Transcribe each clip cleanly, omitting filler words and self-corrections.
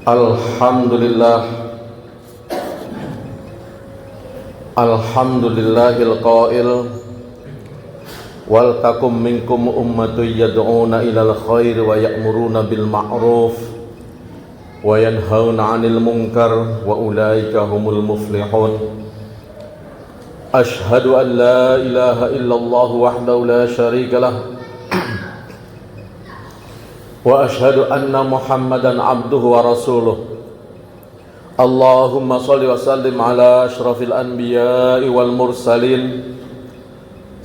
Alhamdulillah, alhamdulillahil qail wal takum minkum ummatun yad'una ilal khair wa ya'muruna bil ma'ruf wa yanhauna 'anil munkar wa ulaika humul muflihun. Ashhadu an la ilaha illallah wahdahu la syarika lah wa ashhadu anna Muhammadan abduhu wa rasuluh. Allahumma salli wa sallim ala asyrafil anbiya'i wal mursalin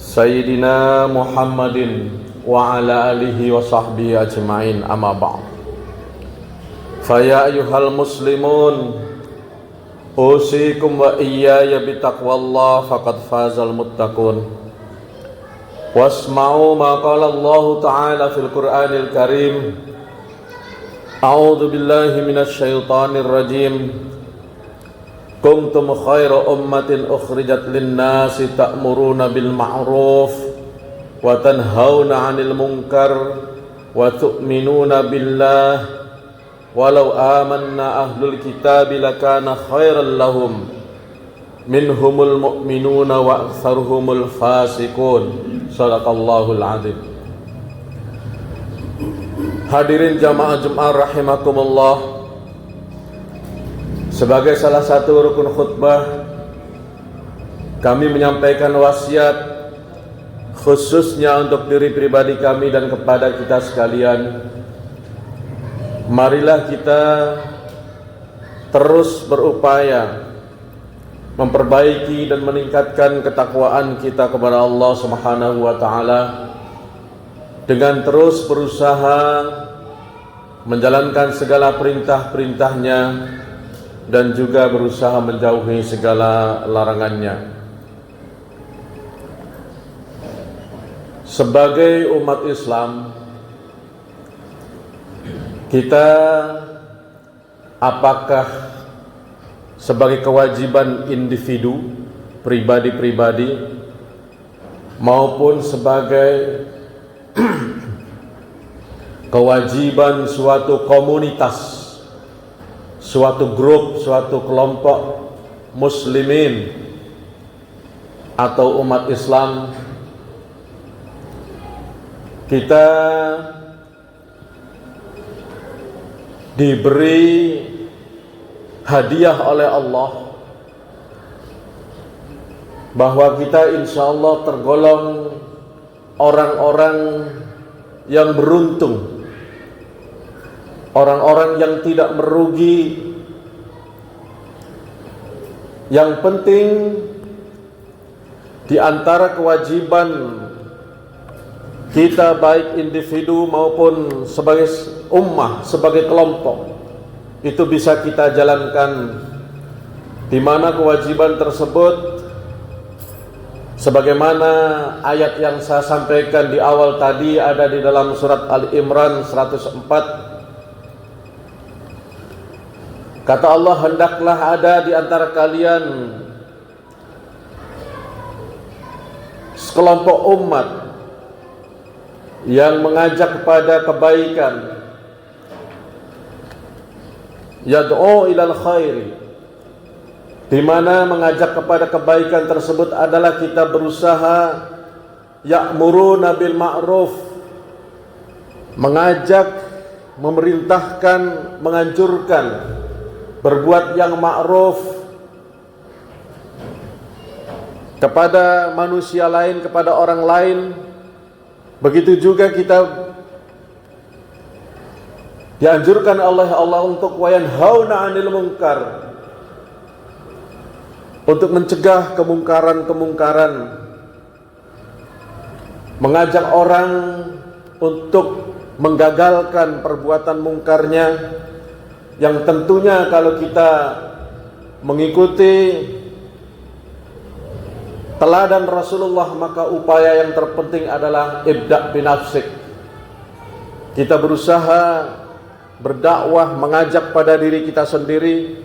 Sayyidina Muhammadin wa ala alihi wa sahbihi ajma'in, amma ba'd. Faya ayyuhal muslimun, usikum wa iyaya bitaqwallah faqad fazal muttaqun. Wasma'u ma qala Allah ta'ala fil Qur'anil Karim. A'udzu billahi minasy syaithanir rajim. Kuntum khaira ummatin ukhrijat lin-nasi ta'muruna bil ma'ruf wa tanhauna 'anil munkar wa tu'minuna billah. Walau amanna ahlul kitabi lakana khairan lahum minhumul mu'minuna wa aktsaruhumul fasiqun. Shadaqallahul azim. Hadirin jamaah Jumat rahimakumullah, sebagai salah satu rukun khutbah kami menyampaikan wasiat khususnya untuk diri pribadi kami dan kepada kita sekalian. Marilah kita terus berupaya memperbaiki dan meningkatkan ketakwaan kita kepada Allah Subhanahu wa taala dengan terus berusaha menjalankan segala perintah-perintahnya dan juga berusaha menjauhi segala larangannya. Sebagai umat Islam, kita apakah sebagai kewajiban individu, pribadi-pribadi, maupun sebagai kewajiban suatu komunitas, suatu grup, suatu kelompok muslimin atau umat Islam, kita diberi hadiah oleh Allah bahwa kita insya Allah tergolong orang-orang yang beruntung, orang-orang yang tidak merugi. Yang penting di antara kewajiban kita baik individu maupun sebagai ummah, sebagai kelompok, itu bisa kita jalankan, di mana kewajiban tersebut sebagaimana ayat yang saya sampaikan di awal tadi ada di dalam surat Al-Imran 104. Kata Allah, hendaklah ada di antara kalian sekelompok umat yang mengajak kepada kebaikan, yad'u ilal khairi, di mana mengajak kepada kebaikan tersebut adalah kita berusaha ya'muruna bil ma'ruf, mengajak, memerintahkan, menganjurkan berbuat yang ma'ruf kepada manusia lain, kepada orang lain. Begitu juga kita dianjurkan oleh Allah untuk wayanhauna 'anil munkar, untuk mencegah kemungkaran-kemungkaran, mengajak orang untuk menggagalkan perbuatan mungkarnya, yang tentunya kalau kita mengikuti teladan Rasulullah maka upaya yang terpenting adalah ibda' binafsik. Kita berusaha berdakwah, mengajak pada diri kita sendiri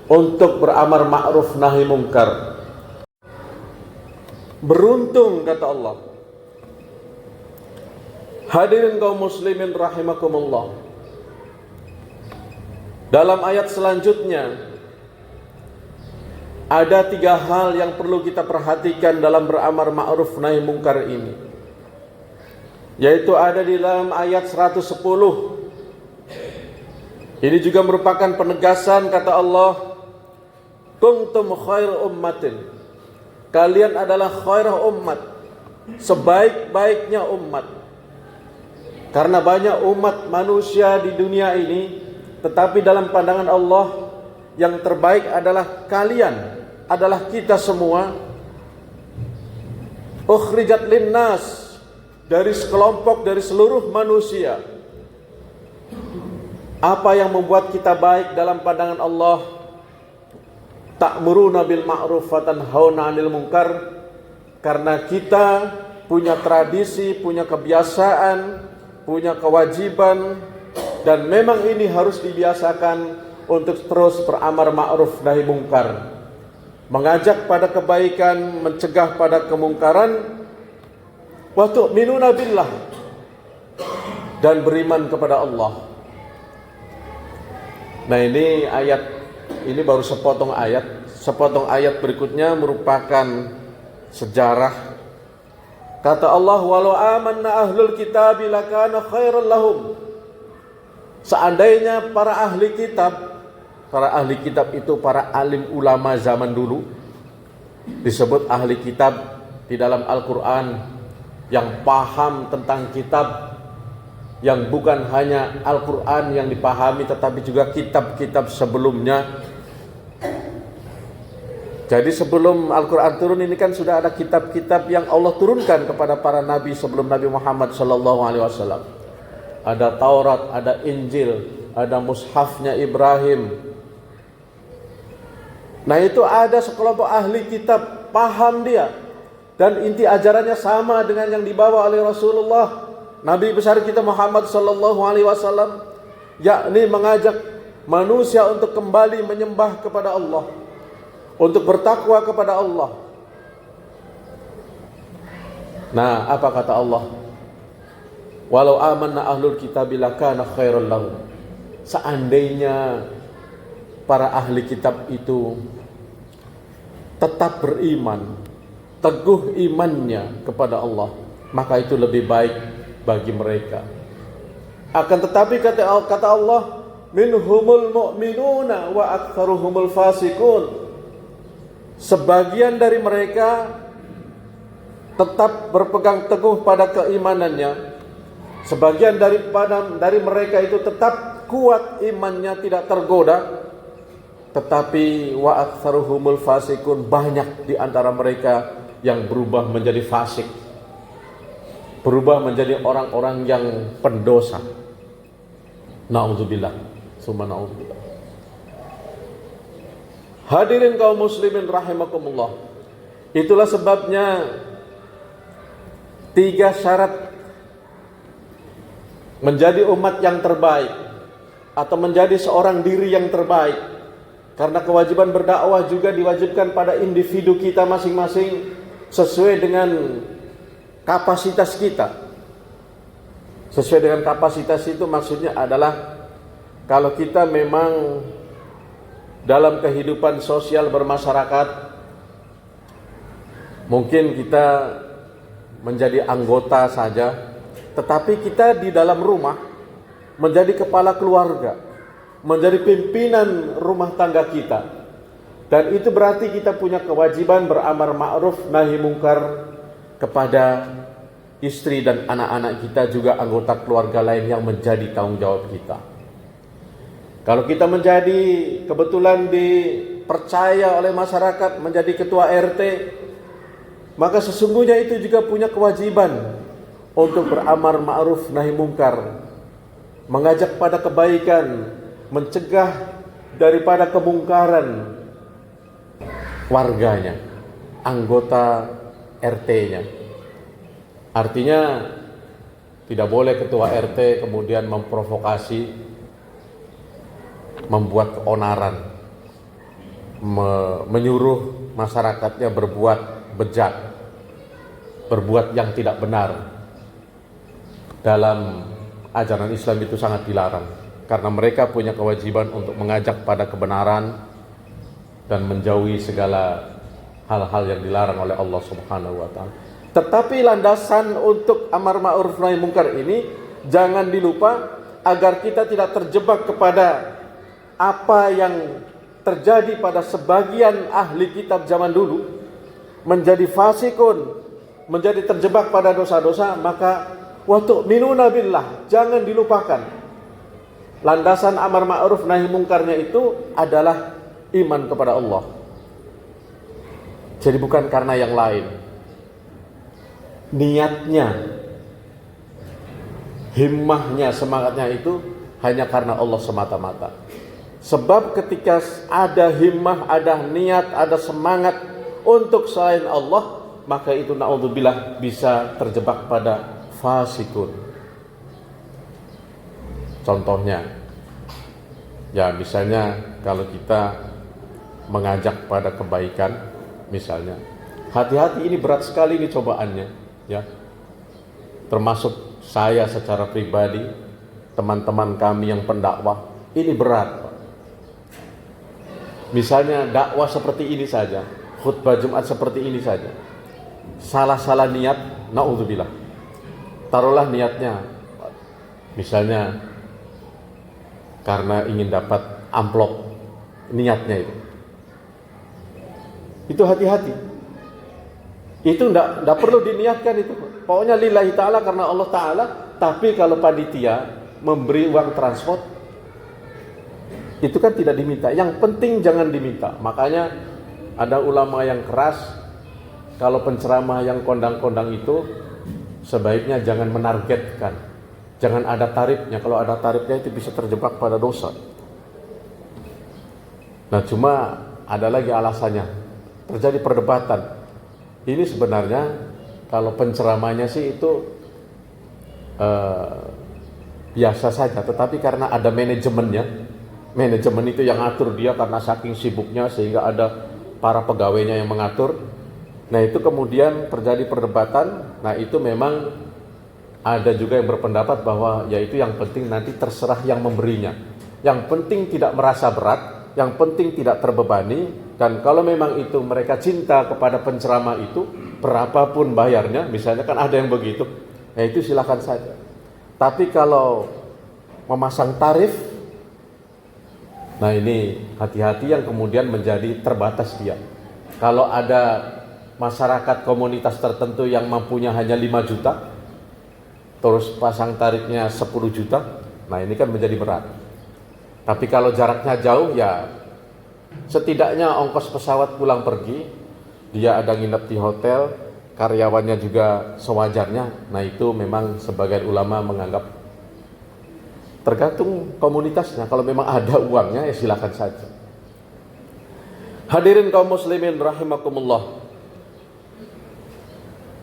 untuk beramar ma'ruf nahi mungkar. Beruntung kata Allah. Hadirin kaum muslimin rahimakumullah, Dalam ayat selanjutnya ada 3 hal yang perlu kita perhatikan dalam beramar ma'ruf nahi mungkar ini, yaitu ada di dalam ayat 110. Ini juga merupakan penegasan kata Allah, kuntum khair ummatin, kalian adalah khairah umat, sebaik-baiknya umat. Karena banyak umat manusia di dunia ini, tetapi dalam pandangan Allah yang terbaik adalah kalian, adalah kita semua. Ukhrijat linnas, dari sekelompok, dari seluruh manusia. Apa yang membuat kita baik dalam pandangan Allah? Ta'muruna bil ma'ruf wa tanhauna 'anil munkar. Karena kita punya tradisi, punya kebiasaan, punya kewajiban, dan memang ini harus dibiasakan untuk terus beramar ma'ruf nahi mungkar, mengajak pada kebaikan, mencegah pada kemungkaran. Wa tu'minuna billah, dan beriman kepada Allah. Nah, ini baru sepotong ayat. Sepotong ayat berikutnya merupakan sejarah. Kata Allah, walau amanna ahlul kitab lakana khairan lahum. Seandainya para ahli kitab itu para alim ulama zaman dulu, disebut ahli kitab di dalam Al-Quran, yang paham tentang kitab, yang bukan hanya Al-Quran yang dipahami, tetapi juga kitab-kitab sebelumnya. Jadi sebelum Al-Quran turun ini kan sudah ada kitab-kitab yang Allah turunkan kepada para nabi sebelum Nabi Muhammad SAW. Ada Taurat, ada Injil, ada mushafnya Ibrahim. Nah, itu ada sekelompok ahli kitab, paham dia, dan inti ajarannya sama dengan yang dibawa oleh Rasulullah Nabi besar kita Muhammad SAW, yakni mengajak manusia untuk kembali menyembah kepada Allah, untuk bertakwa kepada Allah. Nah, apa kata Allah? Walau amanna ahlul kitab lakana khairan lahum. Seandainya para ahli kitab itu tetap beriman, teguh imannya kepada Allah, maka itu lebih baik bagi mereka. Akan tetapi kata Allah, minhumul mu'minuna wa aktsaruhumul fasiqun. Sebagian dari mereka tetap berpegang teguh pada keimanannya. Sebagian dari mereka itu tetap kuat imannya, tidak tergoda. Tetapi wa aktsaruhumul fasiqun, banyak di antara mereka yang berubah menjadi fasik, berubah menjadi orang-orang yang pendosa. Na'udzubillah, summa na'udzubillah. Hadirin kaum muslimin rahimakumullah. Itulah sebabnya 3 syarat menjadi umat yang terbaik atau menjadi seorang diri yang terbaik. Karena kewajiban berdakwah juga diwajibkan pada individu kita masing-masing sesuai dengan kapasitas kita. Sesuai dengan kapasitas itu maksudnya adalah kalau kita memang dalam kehidupan sosial bermasyarakat, mungkin kita menjadi anggota saja, tetapi kita di dalam rumah menjadi kepala keluarga, menjadi pimpinan rumah tangga kita. Dan itu berarti kita punya kewajiban beramar ma'ruf nahi mungkar kepada istri dan anak-anak kita, juga anggota keluarga lain yang menjadi tanggung jawab kita. Kalau kita menjadi kebetulan dipercaya oleh masyarakat menjadi ketua RT, maka sesungguhnya itu juga punya kewajiban untuk beramar ma'ruf nahi mungkar, mengajak pada kebaikan, mencegah daripada kemungkaran warganya, anggota RT-nya. Artinya tidak boleh ketua RT kemudian memprovokasi, membuat keonaran, menyuruh masyarakatnya berbuat bejat, berbuat yang tidak benar. Dalam ajaran Islam itu sangat dilarang. karena mereka punya kewajiban untuk mengajak pada kebenaran dan menjauhi segala hal-hal yang dilarang oleh Allah Subhanahu wa taala. Tetapi landasan untuk amar ma'ruf nahi munkar ini jangan dilupa agar kita tidak terjebak kepada apa yang terjadi pada sebagian ahli kitab zaman dulu, menjadi fasikun, menjadi terjebak pada dosa-dosa. Maka wa tu'minuna billah, jangan dilupakan landasan amar ma'ruf nahi mungkarnya itu adalah iman kepada Allah. Jadi bukan karena yang lain. Niatnya, himmahnya, semangatnya itu hanya karena Allah semata-mata. Sebab ketika ada himmah, ada niat, ada semangat untuk selain Allah, maka itu na'udzubillah bisa terjebak pada fasikun. Contohnya, ya misalnya kalau kita mengajak pada kebaikan, misalnya, hati-hati, ini berat sekali ini cobaannya, ya. Termasuk saya secara pribadi, teman-teman kami yang pendakwah, ini berat. Misalnya dakwah seperti ini saja, khutbah Jumat seperti ini saja, salah-salah niat, na'udzubillah. Taruhlah niatnya, misalnya karena ingin dapat amplop, niatnya itu hati-hati. Itu enggak perlu diniatkan itu. Pokoknya lillahi ta'ala, karena Allah ta'ala. Tapi kalau panitia memberi uang transport, itu kan tidak diminta. Yang penting jangan diminta. Makanya ada ulama yang keras, kalau penceramah yang kondang-kondang itu sebaiknya jangan menargetkan, jangan ada tarifnya. Kalau ada tarifnya itu bisa terjebak pada dosa. Nah, cuma ada lagi alasannya, terjadi perdebatan. Ini sebenarnya kalau penceramahnya sih itu biasa saja, tetapi karena ada manajemennya, manajemen itu yang atur dia karena saking sibuknya sehingga ada para pegawainya yang mengatur. Nah, itu kemudian terjadi perdebatan. Nah, itu memang ada juga yang berpendapat bahwa yaitu yang penting nanti terserah yang memberinya. Yang penting tidak merasa berat, yang penting tidak terbebani. Dan kalau memang itu mereka cinta kepada penceramah itu, berapapun bayarnya, misalnya kan ada yang begitu, nah itu silakan saja. Tapi kalau memasang tarif, nah ini hati-hati, yang kemudian menjadi terbatas dia. Kalau ada masyarakat komunitas tertentu yang mampunya hanya 5 juta, terus pasang tarifnya 10 juta, nah ini kan menjadi berat. Tapi kalau jaraknya jauh, ya setidaknya ongkos pesawat pulang pergi, dia ada nginep di hotel, karyawannya juga sewajarnya. Nah itu memang sebagian ulama menganggap, tergantung komunitasnya, kalau memang ada uangnya ya silakan saja. Hadirin kaum muslimin rahimakumullah,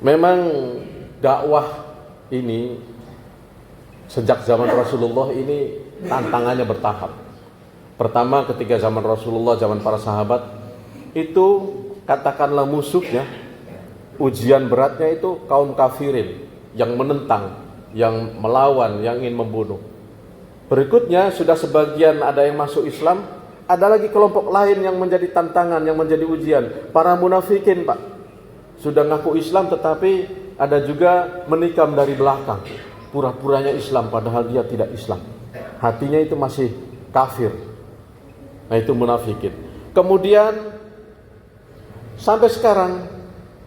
memang dakwah ini sejak zaman Rasulullah ini tantangannya bertahap. Pertama ketika zaman Rasulullah, zaman para sahabat, itu katakanlah musuhnya, ujian beratnya itu kaum kafirin yang menentang, yang melawan, yang ingin membunuh. Berikutnya sudah sebagian ada yang masuk Islam, ada lagi kelompok lain yang menjadi tantangan, yang menjadi ujian, para munafikin, Pak. Sudah ngaku Islam tetapi ada juga menikam dari belakang, pura-puranya Islam padahal dia tidak Islam, hatinya itu masih kafir. Nah itu munafikin. Kemudian sampai sekarang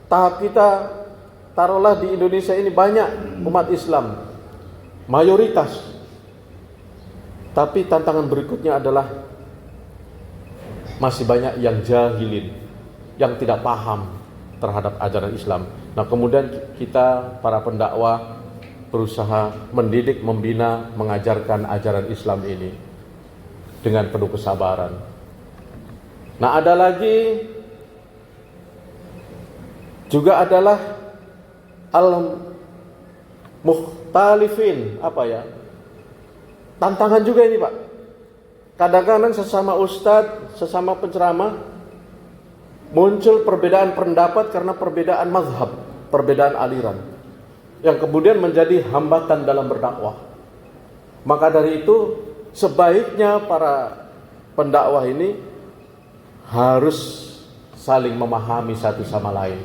tahap kita, taruhlah di Indonesia ini banyak umat Islam, mayoritas. Tapi tantangan berikutnya adalah masih banyak yang jahilin, yang tidak paham terhadap ajaran Islam. Nah kemudian kita para pendakwah berusaha mendidik, membina, mengajarkan ajaran Islam ini dengan penuh kesabaran. Nah ada lagi juga adalah al-mukhtalifin, tantangan juga ini, Pak. Kadang-kadang sesama ustadz, sesama penceramah, muncul perbedaan pendapat karena perbedaan mazhab, perbedaan aliran, yang kemudian menjadi hambatan dalam berdakwah. Maka dari itu sebaiknya para pendakwah ini harus saling memahami satu sama lain.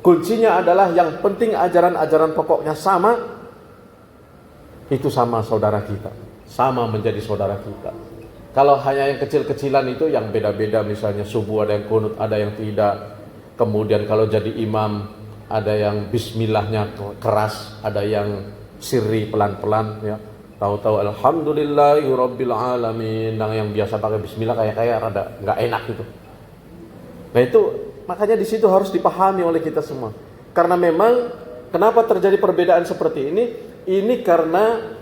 Kuncinya adalah yang penting ajaran-ajaran pokoknya sama, itu sama saudara kita, sama menjadi saudara kita. Kalau hanya yang kecil-kecilan itu yang beda-beda, misalnya subuh ada yang kunut, ada yang tidak. Kemudian kalau jadi imam ada yang bismillahnya keras, ada yang sirri pelan-pelan ya. Tahu-tahu alhamdulillahirabbil alamin, yang biasa pakai bismillah kayak rada enggak enak gitu. Nah itu makanya di situ harus dipahami oleh kita semua. Karena memang kenapa terjadi perbedaan seperti ini? Ini karena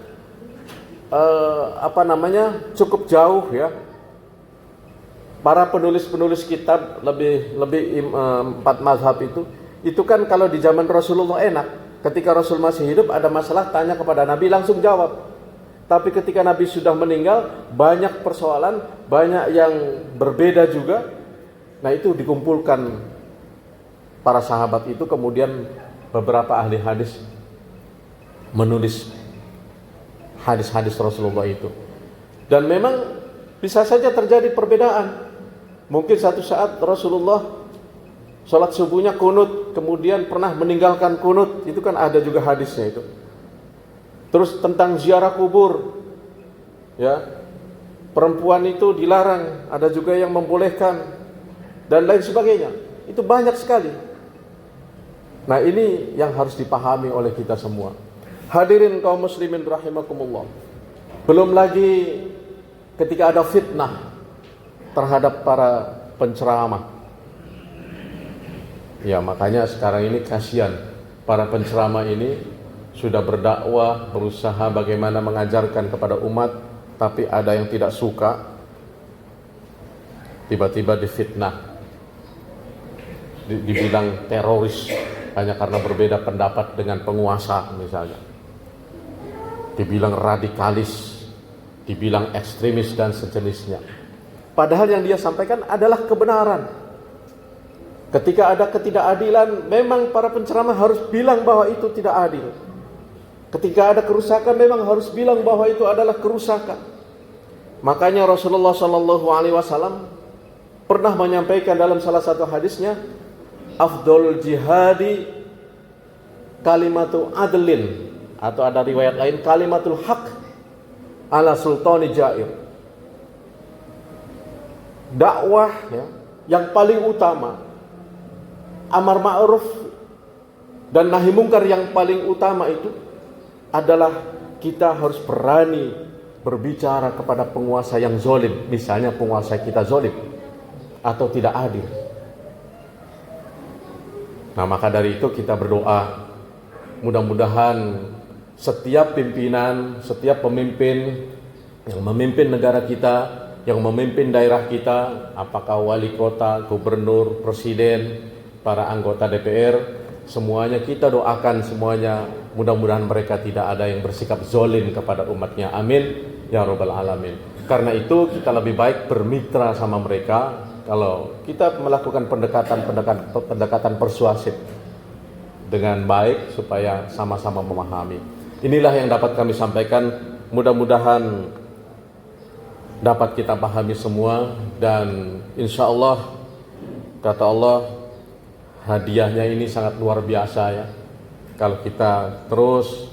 cukup jauh ya. Para penulis-penulis kitab lebih empat mazhab itu kan kalau di zaman Rasulullah enak. Ketika Rasul masih hidup ada masalah tanya kepada Nabi langsung jawab. Tapi ketika Nabi sudah meninggal banyak persoalan, banyak yang berbeda juga. Nah itu dikumpulkan para sahabat itu, kemudian beberapa ahli hadis menulis hadis-hadis Rasulullah itu. Dan memang bisa saja terjadi perbedaan. Mungkin satu saat Rasulullah sholat subuhnya kunut, kemudian pernah meninggalkan kunut, itu kan ada juga hadisnya itu. Terus tentang ziarah kubur, ya, perempuan itu dilarang, ada juga yang membolehkan, dan lain sebagainya. Itu banyak sekali. Nah ini yang harus dipahami oleh kita semua. Hadirin kaum muslimin rahimakumullah. Belum lagi ketika ada fitnah terhadap para penceramah. Ya makanya sekarang ini kasihan para penceramah ini sudah berdakwah, berusaha bagaimana mengajarkan kepada umat, tapi ada yang tidak suka, tiba-tiba difitnah, dibilang teroris hanya karena berbeda pendapat dengan penguasa misalnya, dibilang radikalis, dibilang ekstremis dan sejenisnya. Padahal yang dia sampaikan adalah kebenaran. Ketika ada ketidakadilan, memang para penceramah harus bilang bahwa itu tidak adil. Ketika ada kerusakan, memang harus bilang bahwa itu adalah kerusakan. Makanya Rasulullah SAW pernah menyampaikan dalam salah satu hadisnya, afdol jihadi kalimatu adlin, atau ada riwayat lain kalimatul haq ala sultani jair. Dakwah ya, yang paling utama, amar ma'ruf dan nahi mungkar yang paling utama itu adalah kita harus berani berbicara kepada penguasa yang zalim, misalnya penguasa kita zalim atau tidak adil. Nah maka dari itu kita berdoa, mudah-mudahan setiap pimpinan, setiap pemimpin yang memimpin negara kita, yang memimpin daerah kita, apakah wali kota, gubernur, presiden, para anggota DPR, semuanya kita doakan semuanya, mudah-mudahan mereka tidak ada yang bersikap zalim kepada umatnya. Amin ya rabbal alamin. Karena itu kita lebih baik bermitra sama mereka. Kalau kita melakukan pendekatan persuasif dengan baik supaya sama-sama memahami. Inilah yang dapat kami sampaikan. Mudah-mudahan dapat kita pahami semua, dan insya Allah kata Allah, hadiahnya ini sangat luar biasa ya. Kalau kita terus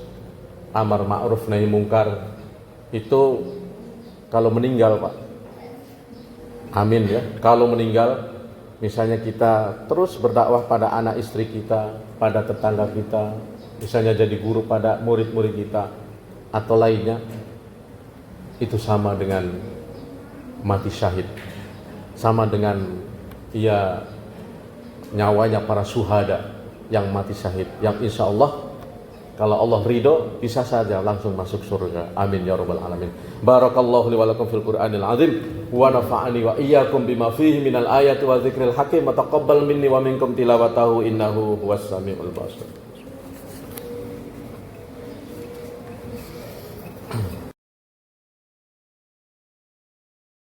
amar ma'ruf nahi mungkar, itu kalau meninggal Pak, amin ya, kalau meninggal misalnya kita terus berdakwah pada anak istri kita, pada tetangga kita, misalnya jadi guru pada murid-murid kita atau lainnya, itu sama dengan mati syahid, sama dengan ia nyawanya para syuhada yang mati syahid, yang insya Allah kalau Allah ridho bisa saja langsung masuk surga. Amin ya rabbal alamin. Barakallahu li wa lakum fil Qur'anil azim wa nafa'ani wa iyyakum bima fihi minal ayati wa dzikril hakim wa taqabbal minni wa minkum tilawatahu innahu huwas samiul basir.